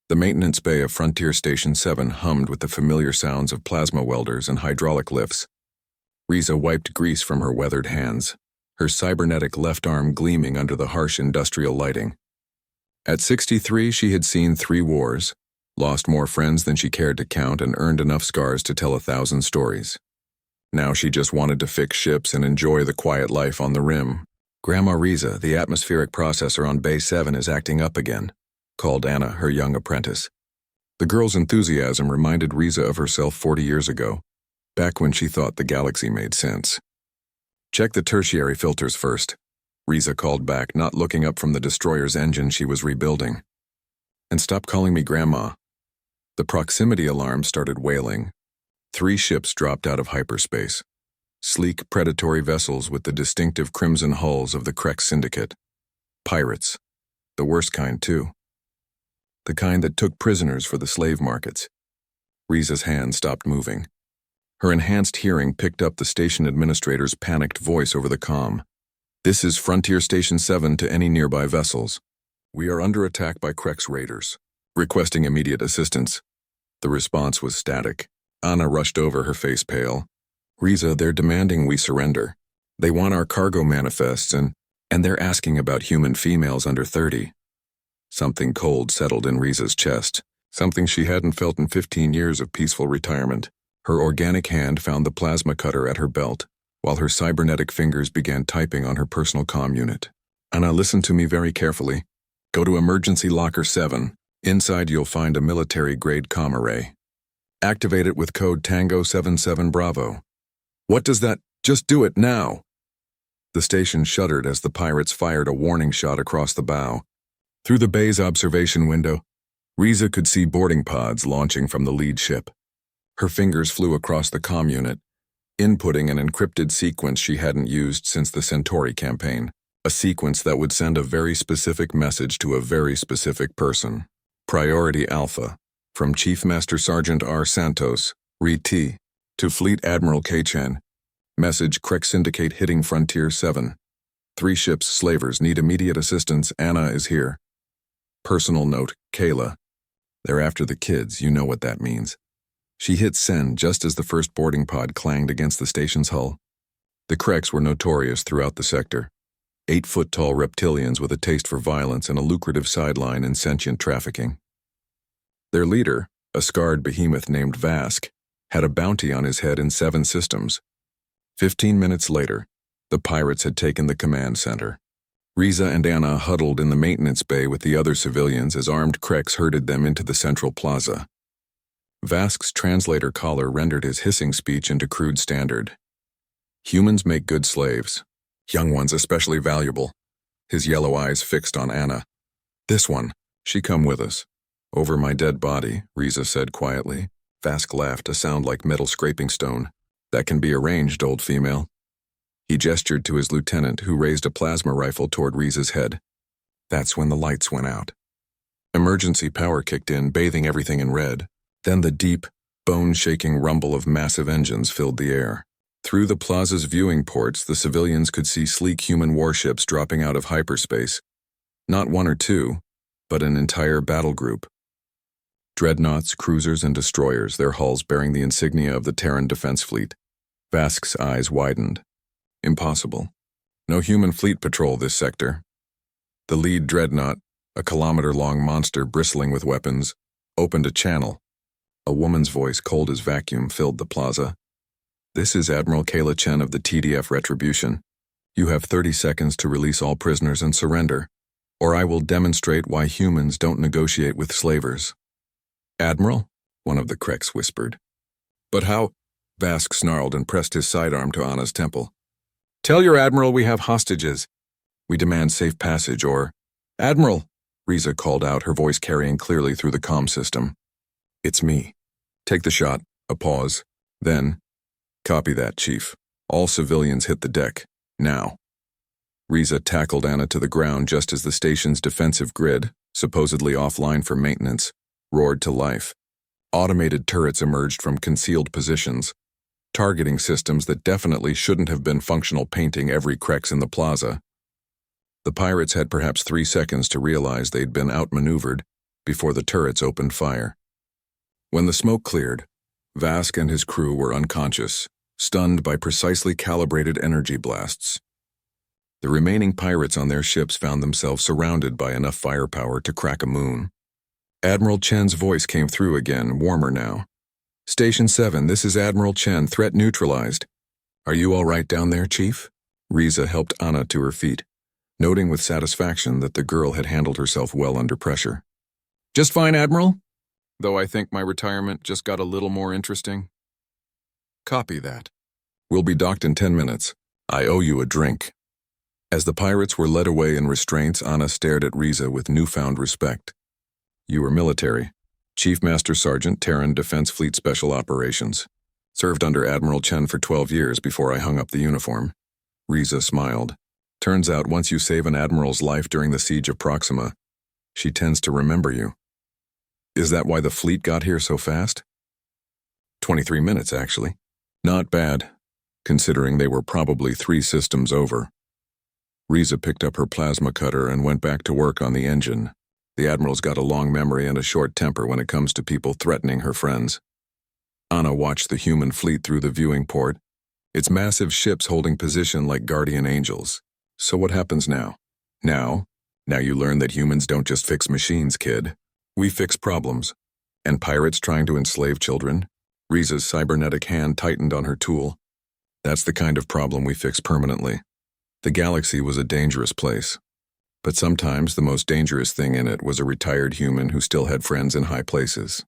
The maintenance bay of Frontier Station 7 hummed with the familiar sounds of plasma welders and hydraulic lifts. Riza wiped grease from her weathered hands, her cybernetic left arm gleaming under the harsh industrial lighting. At 63, she had seen 3 wars, lost more friends than she cared to count, and earned enough scars to tell 1,000 stories. Now she just wanted to fix ships and enjoy the quiet life on the rim. "Grandma Riza, the atmospheric processor on Bay 7 is acting up again," called Anna, her young apprentice. The girl's enthusiasm reminded Riza of herself 40 years ago, back when she thought the galaxy made sense. "Check the tertiary filters first," Riza called back, not looking up from the destroyer's engine she was rebuilding. "And stop calling me Grandma." The proximity alarm started wailing. 3 ships dropped out of hyperspace. Sleek, predatory vessels with the distinctive crimson hulls of the Krex Syndicate. Pirates. The worst kind, too. The kind that took prisoners for the slave markets. Riza's hand stopped moving. Her enhanced hearing picked up the station administrator's panicked voice over the comm. "This is Frontier Station 7 to any nearby vessels. We are under attack by Krex raiders, requesting immediate assistance." The response was static. Anna rushed over, her face pale. "Riza, they're demanding we surrender. They want our cargo manifests and they're asking about human females under 30. Something cold settled in Riza's chest, something she hadn't felt in 15 years of peaceful retirement. Her organic hand found the plasma cutter at her belt, while her cybernetic fingers began typing on her personal comm unit. "Anna, listen to me very carefully. Go to Emergency Locker 7. Inside you'll find a military-grade comm array. Activate it with code Tango 77 Bravo. What does that? Just do it now!" The station shuddered as the pirates fired a warning shot across the bow. Through the bay's observation window, Riza could see boarding pods launching from the lead ship. Her fingers flew across the comm unit, inputting an encrypted sequence she hadn't used since the Centauri campaign, a sequence that would send a very specific message to a very specific person. Priority Alpha, from Chief Master Sergeant R. Santos, RE-T, to Fleet Admiral K-Chen. Message: Krex Syndicate hitting Frontier 7. 3 ships, slavers, need immediate assistance. Anna is here. Personal note, Kayla. They're after the kids, you know what that means. She hit send just as the first boarding pod clanged against the station's hull. The Krex were notorious throughout the sector. 8-foot-tall reptilians with a taste for violence and a lucrative sideline in sentient trafficking. Their leader, a scarred behemoth named Vask, had a bounty on his head in 7 systems. 15 minutes later, the pirates had taken the command center. Riza and Anna huddled in the maintenance bay with the other civilians as armed Krex herded them into the central plaza. Vask's translator collar rendered his hissing speech into crude standard. "Humans make good slaves. Young ones especially valuable." His yellow eyes fixed on Anna. "This one, she come with us." "Over my dead body," Riza said quietly. Vask laughed, a sound like metal scraping stone. "That can be arranged, old female." He gestured to his lieutenant, who raised a plasma rifle toward Riza's head. That's when the lights went out. Emergency power kicked in, bathing everything in red. Then the deep, bone-shaking rumble of massive engines filled the air. Through the plaza's viewing ports, the civilians could see sleek human warships dropping out of hyperspace. Not 1 or 2, but an entire battle group. Dreadnoughts, cruisers, and destroyers, their hulls bearing the insignia of the Terran Defense Fleet. Vask's eyes widened. Impossible. No human fleet patrol this sector. The lead dreadnought, a kilometer-long monster bristling with weapons, opened a channel. A woman's voice, cold as vacuum, filled the plaza. "This is Admiral Kayla Chen of the TDF Retribution. You have 30 seconds to release all prisoners and surrender, or I will demonstrate why humans don't negotiate with slavers." "Admiral?" one of the Krex whispered. "But how?" Vask snarled and pressed his sidearm to Anna's temple. "Tell your Admiral we have hostages. We demand safe passage, or—" "Admiral!" Riza called out, her voice carrying clearly through the comm system. "It's me. Take the shot." A pause. Then, "Copy that, Chief. All civilians hit the deck. Now." Riza tackled Anna to the ground just as the station's defensive grid, supposedly offline for maintenance, roared to life. Automated turrets emerged from concealed positions, targeting systems that definitely shouldn't have been functional, painting every Krex in the plaza. The pirates had perhaps 3 seconds to realize they'd been outmaneuvered before the turrets opened fire. When the smoke cleared, Vask and his crew were unconscious, stunned by precisely calibrated energy blasts. The remaining pirates on their ships found themselves surrounded by enough firepower to crack a moon. Admiral Chen's voice came through again, warmer now. "Station 7, this is Admiral Chen, threat neutralized. Are you all right down there, Chief?" Riza helped Anna to her feet, noting with satisfaction that the girl had handled herself well under pressure. "Just fine, Admiral. Though I think my retirement just got a little more interesting." "Copy that. We'll be docked in 10 minutes. I owe you a drink." As the pirates were led away in restraints, Anna stared at Riza with newfound respect. "You were military. Chief Master Sergeant, Terran Defense Fleet Special Operations. Served under Admiral Chen for 12 years before I hung up the uniform." Riza smiled. "Turns out once you save an admiral's life during the siege of Proxima, she tends to remember you. Is that why the fleet got here so fast?" 23 minutes, actually. Not bad, considering they were probably 3 systems over. Riza picked up her plasma cutter and went back to work on the engine. The Admiral's got a long memory and a short temper when it comes to people threatening her friends. Anna watched the human fleet through the viewing port, its massive ships holding position like guardian angels. "So what happens now?" Now you learn that humans don't just fix machines, kid. We fix problems. And pirates trying to enslave children?" Riza's cybernetic hand tightened on her tool. "That's the kind of problem we fix permanently." The galaxy was a dangerous place. But sometimes the most dangerous thing in it was a retired human who still had friends in high places.